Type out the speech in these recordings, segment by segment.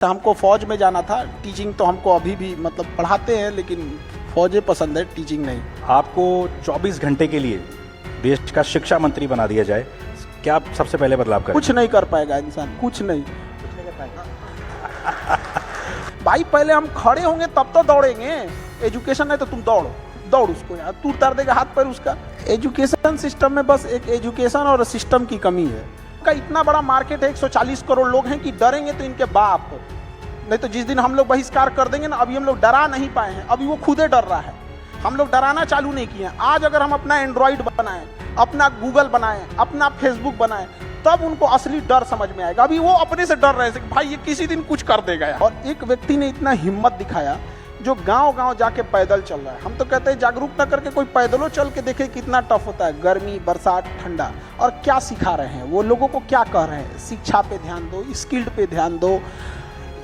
हमको फौज में जाना था। टीचिंग तो हमको अभी भी मतलब पढ़ाते हैं, लेकिन फौजें पसंद है, टीचिंग नहीं। आपको 24 घंटे के लिए देश का शिक्षा मंत्री बना दिया जाए, क्या आप सबसे पहले बदलाव करें? कुछ नहीं कर पाएगा इंसान, कुछ नहीं कर पाएगा। भाई पहले हम खड़े होंगे तब तो दौड़ेंगे। एजुकेशन है तो तुम दौड़ उसको यार, तू उतार देगा हाथ पैर उसका। एजुकेशन सिस्टम में बस एक एजुकेशन और सिस्टम की कमी है। का इतना बड़ा मार्केट है, 140 करोड़ लोग हैं कि डरेंगे तो इनके बाप। नहीं तो जिस दिन हम लोग बहिष्कार कर देंगे ना, अभी हम लोग डरा नहीं पाए हैं, अभी वो खुदे डर रहा है। हम लोग डराना चालू नहीं किए हैं। आज अगर हम अपना एंड्रॉइड बनाएं, अपना गूगल बनाएं, अपना फेसबुक बनाएं, तब उनको असली डर समझ में आएगा। अभी वो अपने से डर रहे थे कि भाई ये किसी दिन कुछ कर देगा। और एक व्यक्ति ने इतना हिम्मत दिखाया जो गांव-गांव जाके पैदल चल रहा है। हम तो कहते हैं जागरूक ना करके कोई पैदलों चल के देखे कितना टफ होता है, गर्मी, बरसात, ठंडा। और क्या सिखा रहे हैं वो, लोगों को क्या कह रहे हैं, शिक्षा पे ध्यान दो, स्किल्ड पे ध्यान दो,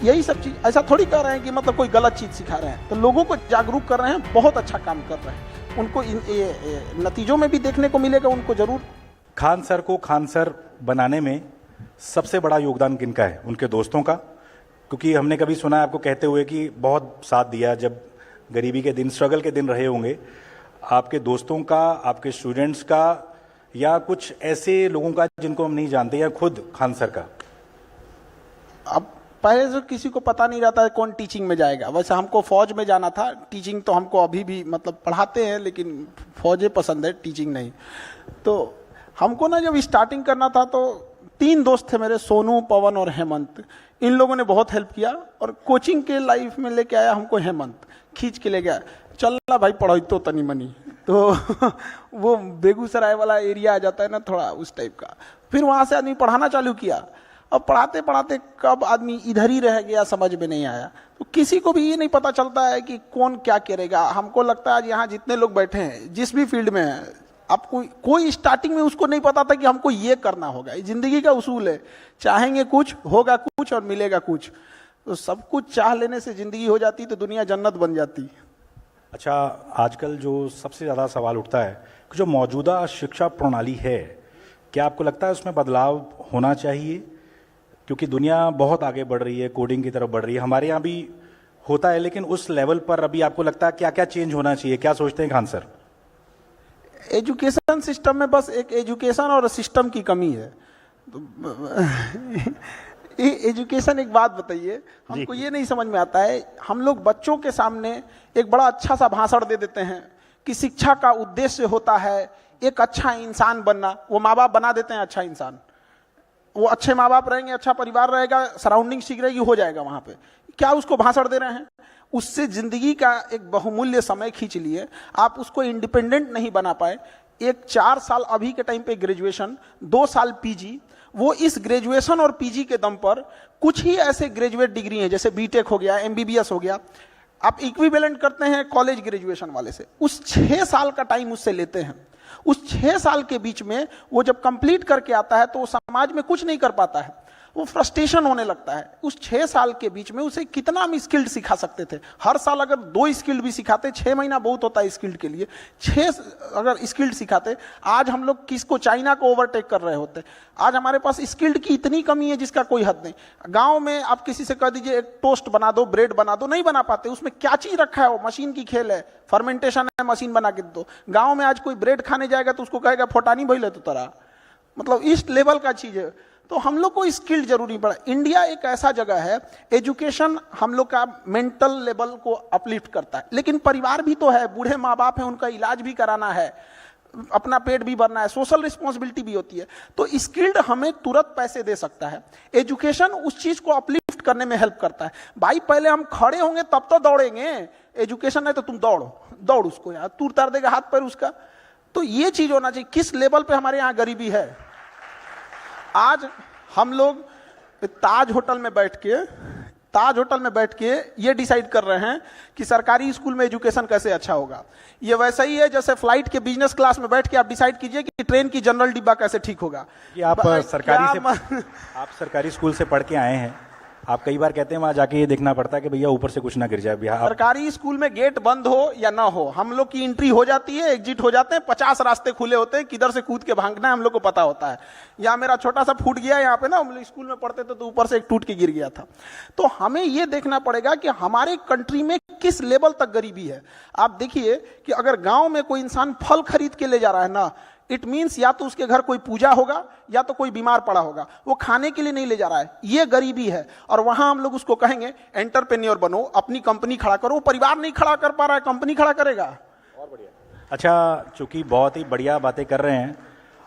यही सब चीज। ऐसा थोड़ी कर रहे हैं कि मतलब कोई गलत चीज सिखा रहे हैं। तो लोगों को जागरूक कर रहे हैं, बहुत अच्छा काम कर रहे हैं। उनको नतीजों में भी देखने को मिलेगा, उनको जरूर। खान सर को खान सर बनाने में सबसे बड़ा योगदान किनका है? उनके दोस्तों का? क्योंकि हमने कभी सुना है आपको कहते हुए कि बहुत साथ दिया जब गरीबी के दिन, स्ट्रगल के दिन रहे होंगे। आपके दोस्तों का, आपके स्टूडेंट्स का, या कुछ ऐसे लोगों का जिनको हम नहीं जानते, या खुद खान सर का? अब पहले से किसी को पता नहीं रहता है कौन टीचिंग में जाएगा। वैसे हमको फौज में जाना था। टीचिंग तो हमको अभी भी मतलब पढ़ाते हैं, लेकिन फौजें पसंद है, टीचिंग नहीं। तो हमको ना जब स्टार्टिंग करना था तो 3 दोस्त थे मेरे, सोनू, पवन और हेमंत। इन लोगों ने बहुत हेल्प किया। और कोचिंग के लाइफ में लेके आया हमको हेमंत, खींच के ले गया, चलना भाई पढ़ो तो तनी मनी। तो वो बेगूसराय वाला एरिया आ जाता है ना, थोड़ा उस टाइप का। फिर वहाँ से आदमी पढ़ाना चालू किया। अब पढ़ाते पढ़ाते कब आदमी इधर ही रह गया समझ में नहीं आया। तो किसी को भी ये नहीं पता चलता है कि कौन क्या करेगा। हमको लगता है आज यहाँ जितने लोग बैठे हैं, जिस भी फील्ड में है, आपको कोई स्टार्टिंग में उसको नहीं पता था कि हमको ये करना होगा। ये जिंदगी का उसूल है, चाहेंगे कुछ, होगा कुछ और मिलेगा कुछ। तो सब कुछ चाह लेने से जिंदगी हो जाती तो दुनिया जन्नत बन जाती। अच्छा, आजकल जो सबसे ज़्यादा सवाल उठता है कि जो मौजूदा शिक्षा प्रणाली है, क्या आपको लगता है उसमें बदलाव होना चाहिए? क्योंकि दुनिया बहुत आगे बढ़ रही है, कोडिंग की तरफ बढ़ रही है। हमारे यहाँ भी होता है, लेकिन उस लेवल पर अभी आपको लगता है क्या क्या चेंज होना चाहिए? क्या सोचते हैं खान सर? एजुकेशन सिस्टम में बस एक एजुकेशन और सिस्टम की कमी है। एजुकेशन, एक बात बताइए, हमको ये नहीं समझ में आता है। हम लोग बच्चों के सामने एक बड़ा अच्छा सा भाषण दे देते हैं कि शिक्षा का उद्देश्य होता है एक अच्छा इंसान बनना। वो माँ बाप बना देते हैं अच्छा इंसान। वो अच्छे माँ बाप रहेंगे, अच्छा परिवार रहेगा, सराउंडिंग ठीक रहेगी, हो जाएगा वहां पे। क्या उसको भाषण दे रहे हैं? उससे जिंदगी का एक बहुमूल्य समय खींच लिए, आप उसको इंडिपेंडेंट नहीं बना पाए। एक 4 साल अभी के टाइम पे ग्रेजुएशन, 2 साल पीजी। वो इस ग्रेजुएशन और पीजी के दम पर कुछ ही ऐसे ग्रेजुएट डिग्री हैं, जैसे बीटेक हो गया, एमबीबीएस हो गया, आप इक्विवेलेंट करते हैं कॉलेज ग्रेजुएशन वाले से। उस 6 साल का टाइम उससे लेते हैं। उस 6 साल के बीच में वो जब कंप्लीट करके आता है तो वो समाज में कुछ नहीं कर पाता है, वो फ्रस्ट्रेशन होने लगता है। उस 6 साल के बीच में उसे कितना हम स्किल्ड सिखा सकते थे। हर साल अगर 2 स्किल्ड भी सिखाते, 6 महीना बहुत होता है स्किल्ड के लिए, 6 अगर स्किल्ड सिखाते, आज हम लोग किसको, चाइना को ओवरटेक कर रहे होते। आज हमारे पास स्किल्ड की इतनी कमी है जिसका कोई हद नहीं। गांव में आप किसी से कह दीजिए एक टोस्ट बना दो, ब्रेड बना दो, नहीं बना पाते। उसमें क्या चीज रखा है, वो मशीन की खेल है, फर्मेंटेशन है, मशीन बना के दो। गाँव में आज कोई ब्रेड खाने जाएगा तो उसको कहेगा फोटानी भइले तो तरह, मतलब इस लेवल का चीज है। तो हम लोग को स्किल्ड जरूरी पड़ा। इंडिया एक ऐसा जगह है, एजुकेशन हम लोग का मेंटल लेवल को अपलिफ्ट करता है, लेकिन परिवार भी तो है, बूढ़े माँ बाप हैं, उनका इलाज भी कराना है, अपना पेट भी भरना है, सोशल रिस्पॉन्सिबिलिटी भी होती है। तो स्किल्ड हमें तुरंत पैसे दे सकता है, एजुकेशन उस चीज को अपलिफ्ट करने में हेल्प करता है। भाई पहले हम खड़े होंगे तब तो दौड़ेंगे। एजुकेशन है तो तुम दौड़ उसको यार, तू उतार देगा हाथ पैर उसका। तो ये चीज होना चाहिए। किस लेवल पे हमारे यहाँ गरीबी है। आज हम लोग ताज होटल में बैठ के ये डिसाइड कर रहे हैं कि सरकारी स्कूल में एजुकेशन कैसे अच्छा होगा। ये वैसा ही है जैसे फ्लाइट के बिजनेस क्लास में बैठ के आप डिसाइड कीजिए कि ट्रेन की जनरल डिब्बा कैसे ठीक होगा। कि आप सरकारी स्कूल से पढ़ के आए हैं, आप कई बार कहते हैं वहां जाके ये देखना पड़ता है कि भैया ऊपर से कुछ ना गिर जाए। बिहार सरकारी स्कूल में गेट बंद हो या ना हो, हम लोग की एंट्री हो जाती है, एग्जिट हो जाते हैं, 50 रास्ते खुले होते हैं, किधर से कूद के भागना है हम लोग को पता होता है। यहाँ मेरा छोटा सा फूट गया यहाँ पे ना, हम लोग स्कूल में पढ़ते थे तो ऊपर से एक टूट के गिर गया था। तो हमें ये देखना पड़ेगा कि हमारे कंट्री में किस लेवल तक गरीबी है। आप देखिए कि अगर गांव में कोई इंसान फल खरीद के ले जा रहा है ना, इट मीन्स या तो उसके घर कोई पूजा होगा या तो कोई बीमार पड़ा होगा, वो खाने के लिए नहीं ले जा रहा है, ये गरीबी है। और वहां हम लोग उसको कहेंगे एंटरप्रेन्योर बनो, अपनी कंपनी खड़ा करो, वो परिवार नहीं खड़ा कर पा रहा है, कंपनी खड़ा करेगा। और बढ़िया। अच्छा, चूंकि बहुत ही बढ़िया बातें कर रहे हैं,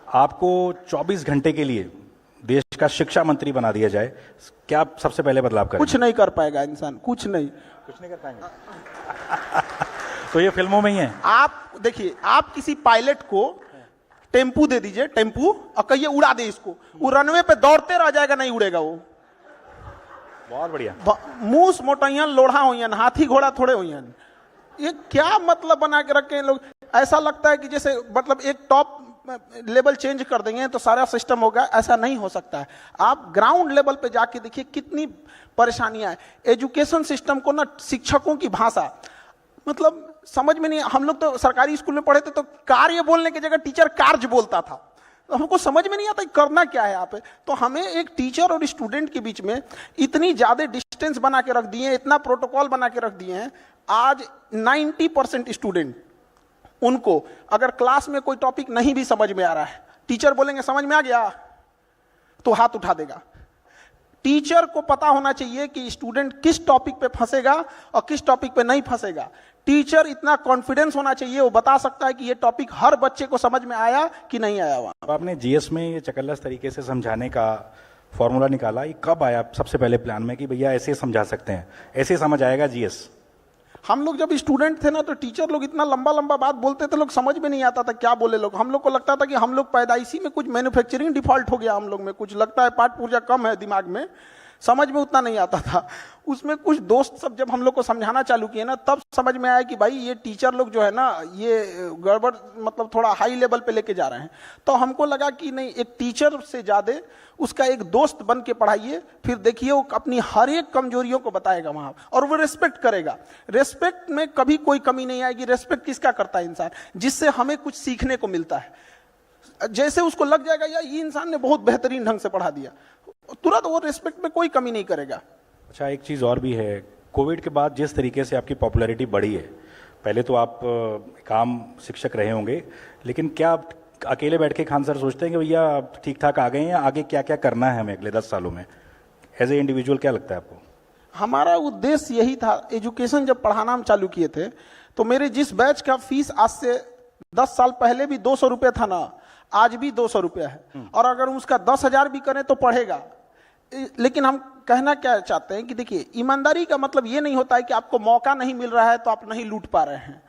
आपको 24 घंटे के लिए देश का शिक्षा मंत्री बना दिया जाए, क्या आप सबसे पहले बदलाव करेंगे? कुछ नहीं कर पाएगा इंसान, कुछ नहीं कर पाएंगे। तो ये फिल्मों में ही है। आप देखिए, आप किसी पायलट को टेम्पू दे दीजिए, टेम्पू, और कहिए उड़ा दे इसको, वो रनवे पे दौड़ते रह जाएगा, नहीं उड़ेगा वो। बहुत बढ़िया। मूस मोटैयन लोढ़ा हुईन, हाथी घोड़ा थोड़े हुईन। ये क्या मतलब बना के रखे हैं लोग। ऐसा लगता है कि जैसे मतलब एक टॉप लेवल चेंज कर देंगे तो सारा सिस्टम होगा, ऐसा नहीं हो सकता है। आप ग्राउंड लेवल पे जाके देखिए कितनी परेशानियां हैं। एजुकेशन सिस्टम को ना, शिक्षकों की भाषा मतलब समझ में नहीं। हम लोग तो सरकारी स्कूल में पढ़े थे तो कार्य बोलने की जगह टीचर कार्य बोलता था, तो हमको समझ में नहीं आता करना क्या है यहाँ पे। तो हमें एक टीचर और स्टूडेंट के बीच में इतनी ज्यादा डिस्टेंस बना के रख दिए, इतना प्रोटोकॉल बना के रख दिए हैं। आज 90% स्टूडेंट, उनको अगर क्लास में कोई टॉपिक नहीं भी समझ में आ रहा है, टीचर बोलेंगे समझ में आ गया तो हाथ उठा देगा। टीचर को पता होना चाहिए कि स्टूडेंट किस टॉपिक पे फंसेगा और किस टॉपिक पे नहीं फंसेगा। टीचर इतना कॉन्फिडेंस होना चाहिए, वो बता सकता है कि ये टॉपिक हर बच्चे को समझ में आया कि नहीं आया। वहां तो आपने जीएस में ये चकल्लस तरीके से समझाने का फॉर्मूला निकाला, ये कब आया सबसे पहले प्लान में कि भैया ऐसे समझा सकते हैं, ऐसे समझ आएगा जीएस? हम लोग जब स्टूडेंट थे ना तो टीचर लोग इतना लंबा लंबा बात बोलते थे, लोग समझ में नहीं आता था क्या बोले लोग। हम लोग को लगता था कि हम लोग पैदाइशी में कुछ मैन्युफैक्चरिंग डिफॉल्ट हो गया, हम लोग में कुछ लगता है पाठ पूर्जा कम है दिमाग में, समझ में उतना नहीं आता था। उसमें कुछ दोस्त सब जब हम लोग को समझाना चालू किए ना, तब समझ में आया कि भाई ये टीचर लोग जो है ना, ये गड़बड़ मतलब थोड़ा हाई लेवल पे लेके जा रहे हैं। तो हमको लगा कि नहीं, एक टीचर से ज्यादा उसका एक दोस्त बन के पढ़ाइए, फिर देखिए वो अपनी हर एक कमजोरियों को बताएगा वहां, और वो रेस्पेक्ट करेगा। रेस्पेक्ट में कभी कोई कमी नहीं आएगी। रेस्पेक्ट किसका करता है? इंसान, जिससे हमें कुछ सीखने को मिलता है। जैसे उसको लग जाएगा यार ये इंसान ने बहुत बेहतरीन ढंग से पढ़ा दिया, तुरंत वो रिस्पेक्ट में कोई कमी नहीं करेगा। अच्छा, एक चीज़ और भी है, कोविड के बाद जिस तरीके से आपकी पॉपुलैरिटी बढ़ी है, पहले तो आप काम शिक्षक रहे होंगे, लेकिन क्या आप अकेले बैठ के खान सर सोचते हैं कि भैया आप ठीक ठाक आ गए हैं, आगे क्या क्या करना है हमें अगले 10 सालों में? एज ए इंडिविजुअल क्या लगता है आपको? हमारा उद्देश्य यही था। एजुकेशन जब पढ़ाना हम चालू किए थे तो मेरे जिस बैच का फीस आज से 10 साल पहले भी 200 रुपये था ना, आज भी 200 रुपया है। और अगर उसका 10,000 भी करें तो पढ़ेगा। लेकिन हम कहना क्या चाहते हैं कि देखिए, ईमानदारी का मतलब ये नहीं होता है कि आपको मौका नहीं मिल रहा है तो आप नहीं लूट पा रहे हैं।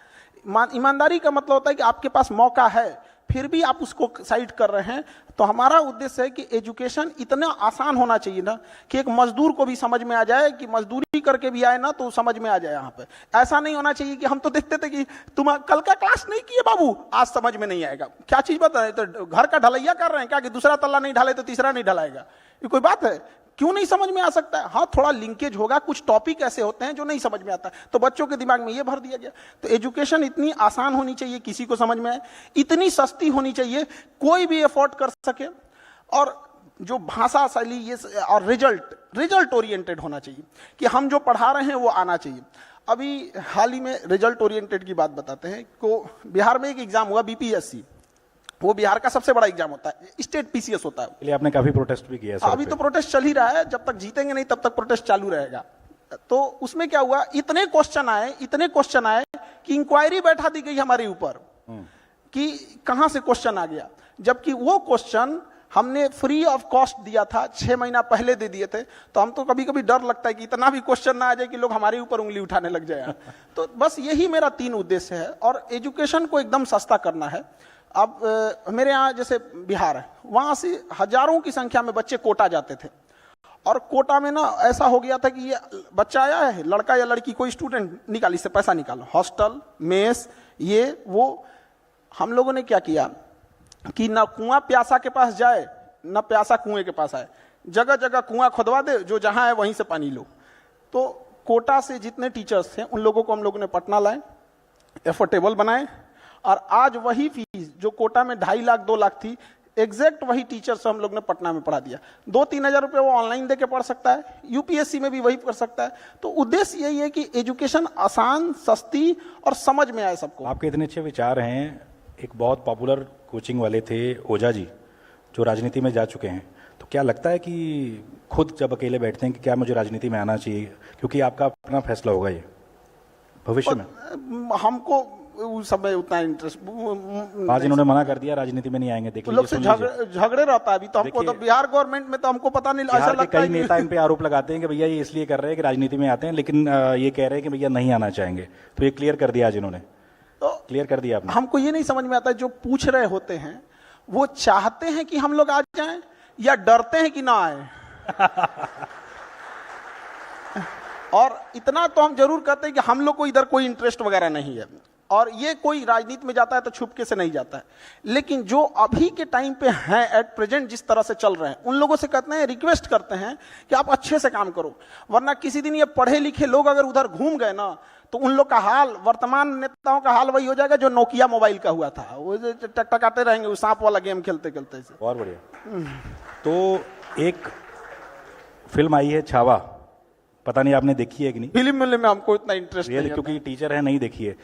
ईमानदारी का मतलब होता है कि आपके पास मौका है फिर भी आप उसको साइड कर रहे हैं। तो हमारा उद्देश्य है कि एजुकेशन इतना आसान होना चाहिए ना कि एक मजदूर को भी समझ में आ जाए, कि मजदूरी करके भी आए ना तो समझ में आ जाए। यहाँ पे ऐसा नहीं होना चाहिए कि हम तो देखते थे कि तुम कल का क्लास नहीं किए बाबू, आज समझ में नहीं आएगा। क्या चीज बता रहे? तो घर का ढलैया कर रहे हैं क्या कि दूसरा तल्ला नहीं ढाले तो तीसरा नहीं ढलाएगा? ये कोई बात है? क्यों नहीं समझ में आ सकता है? हाँ, थोड़ा लिंकेज होगा, कुछ टॉपिक ऐसे होते हैं जो नहीं समझ में आता, तो बच्चों के दिमाग में ये भर दिया गया। तो एजुकेशन इतनी आसान होनी चाहिए, किसी को समझ में आए, इतनी सस्ती होनी चाहिए, कोई भी अफोर्ड कर सके, और जो भाषा शैली ये और रिजल्ट ओरिएंटेड होना चाहिए कि हम जो पढ़ा रहे हैं वो आना चाहिए। अभी हाल ही में रिजल्ट ओरिएंटेड की बात बताते हैं। को बिहार में एक एग्जाम हुआ बीपीएससी, वो बिहार का सबसे बड़ा एग्जाम होता है, स्टेट पीसीएस होता है। इसलिए आपने काफी प्रोटेस्ट भी किया है। अभी तो प्रोटेस्ट चल ही रहा है, जब तक जीतेंगे नहीं तब तक प्रोटेस्ट चालू रहेगा। तो उसमें क्या हुआ, इतने क्वेश्चन आए कि इंक्वायरी बैठा दी गई हमारे ऊपर कि कहां से क्वेश्चन आ गया, जबकि वो क्वेश्चन हमने फ्री ऑफ कॉस्ट दिया था, 6 महीना पहले दे दिए थे। तो हम तो कभी कभी डर लगता है कि इतना भी क्वेश्चन ना आ जाए कि लोग हमारे ऊपर उंगली उठाने लग जाए। तो बस यही मेरा 3 उद्देश्य है, और एजुकेशन को एकदम सस्ता करना है। अब मेरे यहाँ जैसे बिहार है, वहां से हजारों की संख्या में बच्चे कोटा जाते थे, और कोटा में ना ऐसा हो गया था कि ये बच्चा आया है, लड़का या लड़की, कोई स्टूडेंट, निकाल, इससे पैसा निकालो, हॉस्टल मेस ये वो। हम लोगों ने क्या किया कि ना कुआं प्यासा के पास जाए ना प्यासा कुएं के पास आए, जगह जगह कुआं खुदवा दे, जो जहां है वहीं से पानी लो। तो कोटा से जितने टीचर्स थे उन लोगों को हम लोगों ने पटना लाए, एफोर्डेबल बनाए, और आज वही फीस जो कोटा में 2.5 लाख 2 लाख थी, एग्जैक्ट वही टीचर्स हम लोग ने पटना में पढ़ा दिया। 2-3 हजार रुपये वो ऑनलाइन दे के पढ़ सकता है, यूपीएससी में भी वही कर सकता है। तो उद्देश्य यही है कि एजुकेशन आसान, सस्ती और समझ में आए सबको। आपके इतने अच्छे विचार हैं। एक बहुत पॉपुलर कोचिंग वाले थे ओझा जी, जो राजनीति में जा चुके हैं, तो क्या लगता है कि खुद जब अकेले बैठते हैं कि क्या मुझे राजनीति में आना चाहिए, क्योंकि आपका अपना फैसला होगा ये भविष्य में? हमको उस समय उतना इंटरेस्ट, आज इन्होंने मना कर दिया राजनीति में नहीं आएंगे। देख लोग से झगड़े रहता है अभी तो हमको, तो बिहार गवर्नमेंट में तो हमको पता नहीं, ऐसा लगता है कई नेता इन पे आरोप लगाते हैं कि भैया ये इसलिए कर रहे हैं कि राजनीति में आते हैं, लेकिन ये कह रहे हैं कि भैया नहीं आना चाहेंगे। तो ये क्लियर कर दिया आज इन्होंने, तो क्लियर कर दिया आपने। हमको ये नहीं समझ में आता, जो पूछ रहे होते हैं वो चाहते हैं कि हम लोग आ जाएं या डरते हैं कि ना आए। और इतना तो हम जरूर कहते हैं कि हम लोग को इधर कोई इंटरेस्ट वगैरह नहीं है, और ये कोई राजनीति में जाता है तो छुपके से नहीं जाता है। लेकिन जो अभी के टाइम पे हैं, एट प्रेजेंट जिस तरह से चल रहे हैं, उन लोगों से कहते हैं, रिक्वेस्ट करते हैं कि आप अच्छे से काम करो, वरना किसी दिन ये पढ़े लिखे लोग अगर उधर घूम गए ना, तो उन लोग का हाल, वर्तमान नेताओं का हाल वही हो जाएगा जो नोकिया मोबाइल का हुआ था, वो टकटकाते रहेंगे वो सांप वाला गेम खेलते खेलते से। बहुत बढ़िया। तो एक फिल्म आई है छावा, पता नहीं आपने देखी है कि नहीं? फिल्म में हमको इतना इंटरेस्ट नहीं है, क्योंकि टीचर है, नहीं देखी है।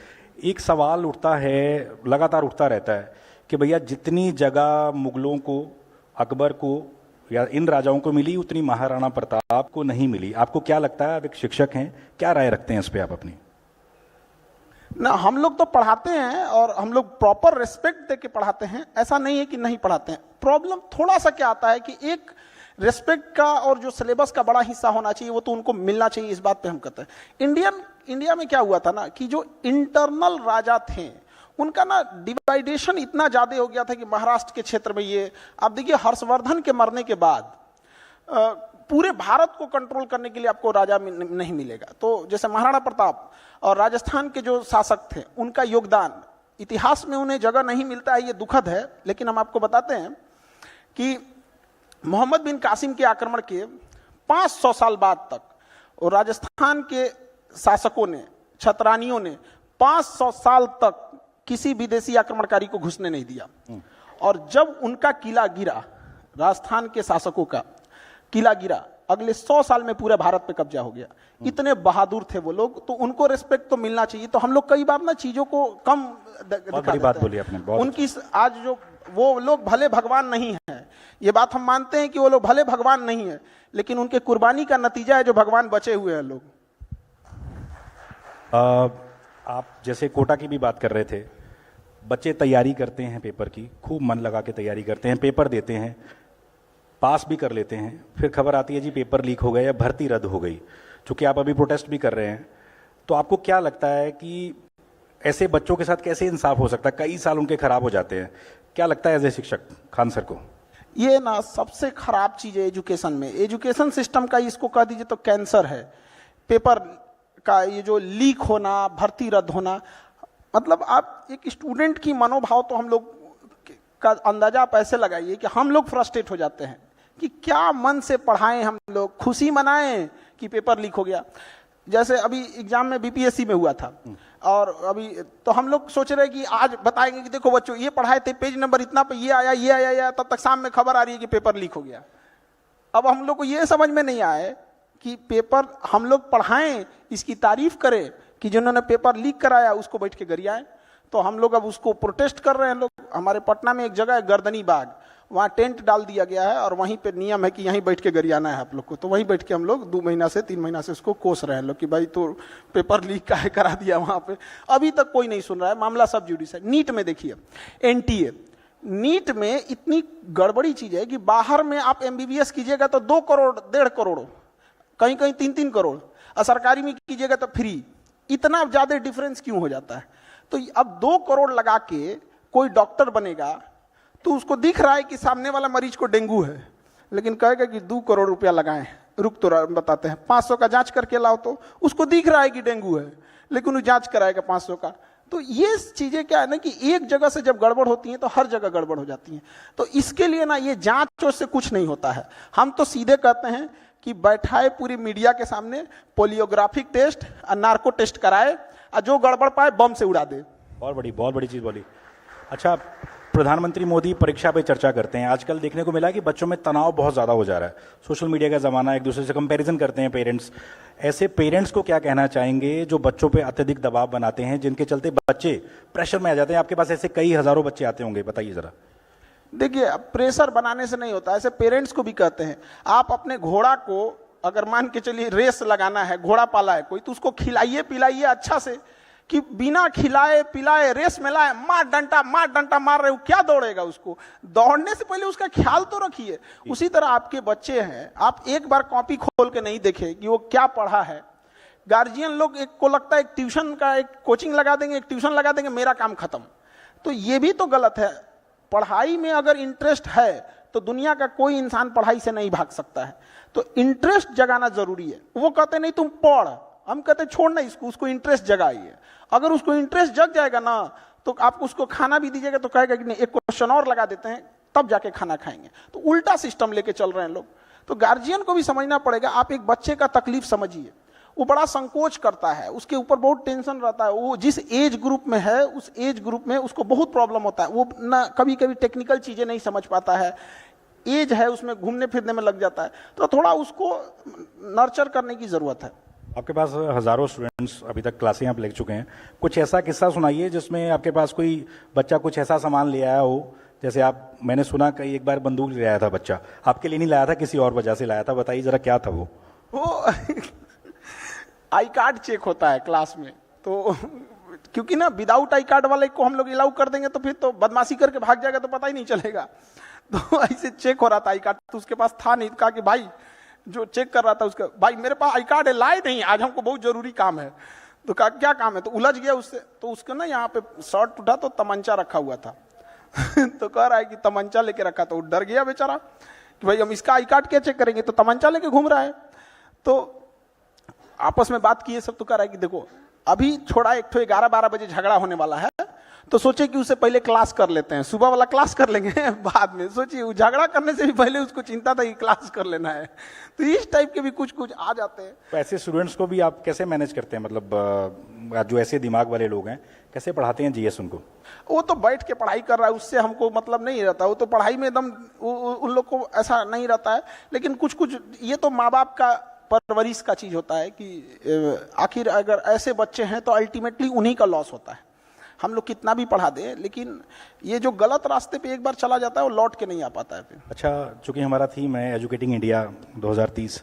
एक सवाल उठता है, लगातार उठता रहता है कि भैया जितनी जगह मुगलों को, अकबर को या इन राजाओं को मिली, उतनी महाराणा प्रताप को नहीं मिली। आपको क्या लगता है? आप एक शिक्षक हैं, क्या राय रखते हैं इस पे आप अपनी? ना, हम लोग तो पढ़ाते हैं और हम लोग प्रॉपर रिस्पेक्ट दे के पढ़ाते हैं, ऐसा नहीं है कि नहीं पढ़ाते हैं। प्रॉब्लम थोड़ा सा क्या आता है कि एक रिस्पेक्ट का और जो सिलेबस का बड़ा हिस्सा होना चाहिए वो तो उनको मिलना चाहिए, इस बात पे हम कहते हैं। इंडिया में क्या हुआ था ना कि जो इंटरनल राजा थे उनका ना डिवाइडेशन इतना ज्यादा हो गया था कि महाराष्ट्र के क्षेत्र में ये, आप देखिए हर्षवर्धन के मरने के बाद पूरे भारत को कंट्रोल करने के लिए आपको राजा नहीं मिलेगा। तो जैसे महाराणा प्रताप और राजस्थान के जो शासक थे, उनका योगदान इतिहास में उन्हें जगह नहीं मिलता है, ये दुखद है। लेकिन हम आपको बताते हैं कि मोहम्मद बिन कासिम के आक्रमण के 500 साल बाद तक और राजस्थान के शासकों ने, छतरानियों ने 500 साल तक किसी विदेशी आक्रमणकारी को घुसने नहीं दिया। और जब उनका किला गिरा, राजस्थान के शासकों का किला गिरा, अगले 100 साल में पूरे भारत पे कब्जा हो गया। इतने बहादुर थे वो लोग, तो उनको रिस्पेक्ट तो मिलना चाहिए। तो हम लोग कई बार ना चीजों को कम बड़ी बात बोली आपने, उनकी आज जो वो लोग भले भगवान नहीं है, ये बात हम मानते हैं कि वो लोग भले भगवान नहीं है, लेकिन उनके कुर्बानी का नतीजा है जो भगवान बचे हुए हैं लोग। आप जैसे कोटा की भी बात कर रहे थे, बच्चे तैयारी करते हैं पेपर की, खूब मन लगा के तैयारी करते हैं, पेपर देते हैं, पास भी कर लेते हैं, फिर खबर आती है जी पेपर लीक हो गया या भर्ती रद्द हो गई। चूंकि आप अभी प्रोटेस्ट भी कर रहे हैं, तो आपको क्या लगता है कि ऐसे बच्चों के साथ कैसे इंसाफ हो सकता है? कई साल उनके खराब हो जाते हैं। क्या लगता है एज ए शिक्षक खान सर को? ये ना सबसे खराब चीज है एजुकेशन में, एजुकेशन सिस्टम का इसको कह दीजिए तो कैंसर है। पेपर का ये जो लीक होना, भर्ती रद्द होना, मतलब आप एक स्टूडेंट की मनोभाव तो हम लोग का अंदाजा आप ऐसे लगाइए कि हम लोग फ्रस्ट्रेट हो जाते हैं कि क्या मन से पढ़ाएं, हम लोग खुशी मनाएं कि पेपर लीक हो गया। जैसे अभी एग्जाम में बीपीएससी में हुआ था, और अभी तो हम लोग सोच रहे हैं कि आज बताएंगे कि देखो बच्चों ये पढ़ाए थे, पेज नंबर इतना पे ये आया, तब तक शाम में खबर आ रही है कि पेपर लीक हो गया। अब हम लोग को ये समझ में नहीं आए कि पेपर हम लोग पढ़ाएं, इसकी तारीफ करें कि जिन्होंने पेपर लीक कराया उसको बैठ के गरियाएं। तो हम लोग अब उसको प्रोटेस्ट कर रहे हैं। लोग, हमारे पटना में एक जगह है गर्दनी बाग, वहाँ टेंट डाल दिया गया है और वहीं पे नियम है कि यहीं बैठ के गरियाना है आप लोग को। तो वहीं बैठ के हम लोग 2 महीना से 3 महीना से उसको कोस रहे हैं लोग कि भाई तो पेपर लीक काहे करा दिया वहाँ पे। अभी तक कोई नहीं सुन रहा है, मामला सब जुडिस है। नीट में देखिए, एनटीए नीट में इतनी गड़बड़ी चीज है कि बाहर में आप एमबीबीएस कीजिएगा तो 2 करोड़ 1.5 करोड़, कहीं कहीं 3-3 करोड़, और सरकारी में कीजिएगा तो फ्री। इतना ज्यादा डिफरेंस क्यों हो जाता है? तो अब 2 करोड़ लगा के कोई डॉक्टर बनेगा तो उसको दिख रहा है कि सामने वाला मरीज को डेंगू है, लेकिन कहेगा कि 2 करोड़ रुपया लगाएं, रुक तो बताते हैं 500 का जांच करके लाओ, तो उसको दिख रहा है कि डेंगू है, लेकिन वो जांच कराएगा 500 का। तो ये चीजें क्या है ना कि एक जगह से जब गड़बड़ होती है तो हर जगह गड़बड़ हो जाती है। तो इसके लिए ना ये जांच से कुछ नहीं होता है। हम तो सीधे कहते हैं कि बैठाए पूरी मीडिया के सामने, पोलियोग्राफिक टेस्ट और नार्को टेस्ट कराए, और जो गड़बड़ पाए बम से उड़ा दे। बहुत बड़ी चीज बोली। अच्छा, प्रधानमंत्री मोदी परीक्षा पे चर्चा करते हैं। आजकल देखने को मिला कि बच्चों में तनाव बहुत ज़्यादा हो जा रहा है। सोशल मीडिया का ज़माना, एक दूसरे से कंपैरिजन करते हैं पेरेंट्स। ऐसे पेरेंट्स को क्या कहना चाहेंगे जो बच्चों पे अत्यधिक दबाव बनाते हैं, जिनके चलते बच्चे प्रेशर में आ जाते हैं? आपके पास ऐसे कई हज़ारों बच्चे आते होंगे, बताइए ज़रा। देखिए, प्रेशर बनाने से नहीं होता, ऐसे पेरेंट्स को भी कहते हैं। आप अपने घोड़ा को अगर मान के चलिए रेस लगाना है, घोड़ा पाला है कोई, तो उसको खिलाइए पिलाइए अच्छा से, कि बिना खिलाए पिलाए रेस में लाए मार डंटा मार रहे हो, क्या दौड़ेगा? उसको दौड़ने से पहले उसका ख्याल तो रखिए। उसी तरह आपके बच्चे हैं, आप एक बार कॉपी खोल के नहीं देखे कि वो क्या पढ़ा है। गार्जियन लोग एक को लगता है एक ट्यूशन का एक कोचिंग लगा देंगे, एक ट्यूशन लगा देंगे, मेरा काम खत्म। तो ये भी तो गलत है। पढ़ाई में अगर इंटरेस्ट है तो दुनिया का कोई इंसान पढ़ाई से नहीं भाग सकता है। तो इंटरेस्ट जगाना जरूरी है। वो कहते नहीं तुम पढ़, हम कहते छोड़ना इसको, उसको इंटरेस्ट जगाइए। अगर उसको इंटरेस्ट जग जाएगा ना, तो आप उसको खाना भी दीजिएगा तो कहेगा कि नहीं, एक क्वेश्चन और लगा देते हैं तब जाके खाना खाएंगे। तो उल्टा सिस्टम लेके चल रहे हैं लोग। तो गार्जियन को भी समझना पड़ेगा। आप एक बच्चे का तकलीफ समझिए, वो बड़ा संकोच करता है, उसके ऊपर बहुत टेंशन रहता है। वो जिस एज ग्रुप में है उस एज ग्रुप में उसको बहुत प्रॉब्लम होता है। वो ना कभी कभी टेक्निकल चीजें नहीं समझ पाता है, एज है उसमें घूमने फिरने में लग जाता है। तो थोड़ा उसको नर्चर करने की जरूरत है। आपके पास हजारों स्टूडेंट्स अभी तक क्लासें आप ले चुके हैं, कुछ ऐसा किस्सा सुनाइए जिसमें आपके पास कोई बच्चा कुछ ऐसा सामान ले आया हो। जैसे मैंने सुना कई एक बार बंदूक ले आया था बच्चा, आपके लिए नहीं लाया था, किसी और वजह से लाया था, बताइए जरा क्या था वो? आई कार्ड चेक होता है क्लास में, तो क्योंकि ना विदाउट आई कार्ड वाले को हम लोग अलाउ कर देंगे तो फिर तो बदमाशी करके भाग जाएगा तो पता ही नहीं चलेगा। तो ऐसे चेक हो रहा था आई कार्ड, तो उसके पास था नहीं। कहा कि भाई, जो चेक कर रहा था उसका, भाई मेरे पास आई कार्ड है, लाए नहीं, आज हमको बहुत जरूरी काम है। तो कहा क्या काम है? तो उलझ गया उससे। तो उसको ना यहाँ पे शर्ट उठा तो तमंचा रखा हुआ था। तो कह रहा है कि तमंचा लेके रखा। तो डर गया बेचारा कि भाई हम इसका आई कार्ड क्या चेक करेंगे, तो तमंचा लेके घूम रहा है। तो आपस में बात किए सब, तो कह रहा है कि देखो अभी छोड़ा, एक तो 11-12 बजे झगड़ा होने वाला है, तो सोचे कि उसे पहले क्लास कर लेते हैं, सुबह वाला क्लास कर लेंगे बाद में। सोचिए, झगड़ा करने से भी पहले उसको चिंता था कि क्लास कर लेना है। तो इस टाइप के भी कुछ आ जाते हैं। तो ऐसे स्टूडेंट्स को भी आप कैसे मैनेज करते हैं? मतलब जो ऐसे दिमाग वाले लोग हैं, कैसे पढ़ाते हैं जीएस उनको? वो तो बैठ के पढ़ाई कर रहा है, उससे हमको मतलब नहीं रहता। वो तो पढ़ाई में एकदम उन लोग को ऐसा नहीं रहता है। लेकिन कुछ ये तो माँ बाप का परवरिश का चीज होता है कि आखिर अगर ऐसे बच्चे हैं तो अल्टीमेटली उन्हीं का लॉस होता है। हम लोग कितना भी पढ़ा दें, लेकिन ये जो गलत रास्ते पे एक बार चला जाता है वो लौट के नहीं आ पाता है फिर। अच्छा, चूंकि हमारा थीम है एजुकेटिंग इंडिया 2030,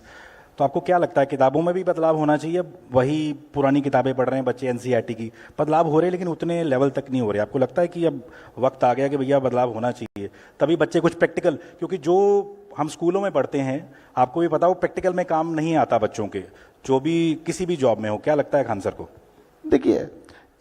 तो आपको क्या लगता है किताबों में भी बदलाव होना चाहिए? वही पुरानी किताबें पढ़ रहे हैं बच्चे एनसीईआरटी की, बदलाव हो रहे हैं लेकिन उतने लेवल तक नहीं हो रहे। आपको लगता है कि अब वक्त आ गया कि भैया बदलाव होना चाहिए, तभी बच्चे कुछ प्रैक्टिकल, क्योंकि जो हम स्कूलों में पढ़ते हैं आपको भी पता, वो प्रैक्टिकल में काम नहीं आता बच्चों के, जो भी किसी भी जॉब में हो। क्या लगता है खान सर को? देखिए,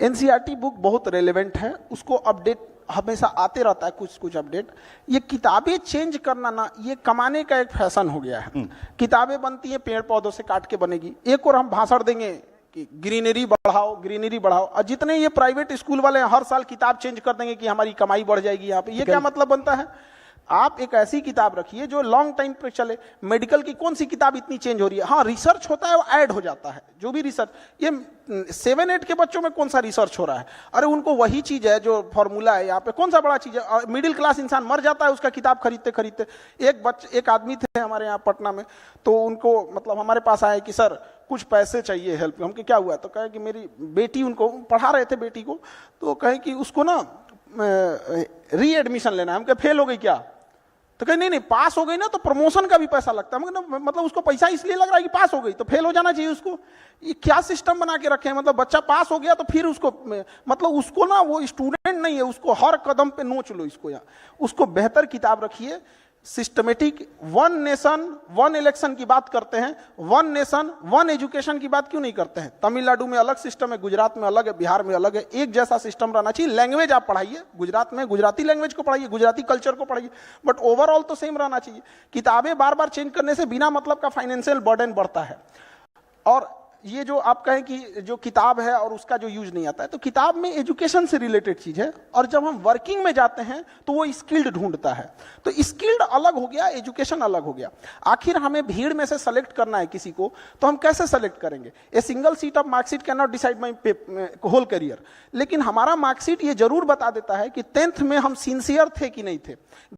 एनसीईआरटी बुक बहुत रेलेवेंट है, उसको अपडेट हमेशा आते रहता है, कुछ अपडेट। ये किताबें चेंज करना ना, ये कमाने का एक फैशन हो गया है। किताबें बनती हैं पेड़ पौधों से काट के बनेगी। एक और हम भाषण देंगे कि ग्रीनरी बढ़ाओ, और जितने ये प्राइवेट स्कूल वाले हैं हर साल किताब चेंज कर देंगे कि हमारी कमाई बढ़ जाएगी यहाँ पे। ये क्या मतलब बनता है? आप एक ऐसी किताब रखिए जो लॉन्ग टाइम पे चले। मेडिकल की कौन सी किताब इतनी चेंज हो रही है? हाँ, रिसर्च होता है, वो ऐड हो जाता है, जो भी रिसर्च। ये 7-8 के बच्चों में कौन सा रिसर्च हो रहा है? अरे उनको वही चीज है जो फॉर्मूला है यहाँ पे, कौन सा बड़ा चीज है? मिडिल क्लास इंसान मर जाता है उसका किताब खरीदते खरीदते। एक आदमी थे हमारे यहाँ पटना में, तो उनको मतलब हमारे पास आए कि सर कुछ पैसे चाहिए हेल्प। हमके क्या हुआ? तो कहे कि मेरी बेटी, उनको पढ़ा रहे थे बेटी को, तो कहे कि उसको ना री एडमिशन लेना है। हम कहे फेल हो गई क्या? तो कहे नहीं पास हो गई ना तो प्रमोशन का भी पैसा लगता है। मतलब उसको पैसा इसलिए लग रहा है कि पास हो गई तो फेल हो जाना चाहिए उसको। ये क्या सिस्टम बना के रखे हैं? मतलब बच्चा पास हो गया तो फिर उसको, मतलब उसको ना, वो स्टूडेंट नहीं है, उसको हर कदम पे नोच लो इसको। यहाँ उसको बेहतर किताब रखिए, सिस्टमेटिक। 1 नेशन 1 इलेक्शन की बात करते हैं, 1 नेशन 1 एजुकेशन की बात क्यों नहीं करते हैं? तमिलनाडु में अलग सिस्टम है, गुजरात में अलग है, बिहार में अलग है। एक जैसा सिस्टम रहना चाहिए। लैंग्वेज आप पढ़ाइए, गुजरात में गुजराती लैंग्वेज को पढ़ाइए, गुजराती कल्चर को पढ़ाइए, बट ओवरऑल तो सेम रहना चाहिए। किताबें बार बार चेंज करने से बिना मतलब का फाइनेंशियल बर्डन बढ़ता है। और ये जो आप कहें कि जो किताब है और उसका जो यूज नहीं आता है, तो किताब में एजुकेशन से रिलेटेड चीज है, और जब हम वर्किंग में जाते हैं तो वो स्किल्ड ढूंढता है। तो स्किल्ड अलग हो गया, एजुकेशन अलग हो गया। आखिर हमें भीड़ में से सेलेक्ट करना है किसी को, तो हम कैसे सेलेक्ट करेंगे? A single sheet of marksheet can not decide my whole career. लेकिन हमारा मार्कशीट ये जरूर बता देता है कि 10th में हम सिंसियर थे कि नहीं थे।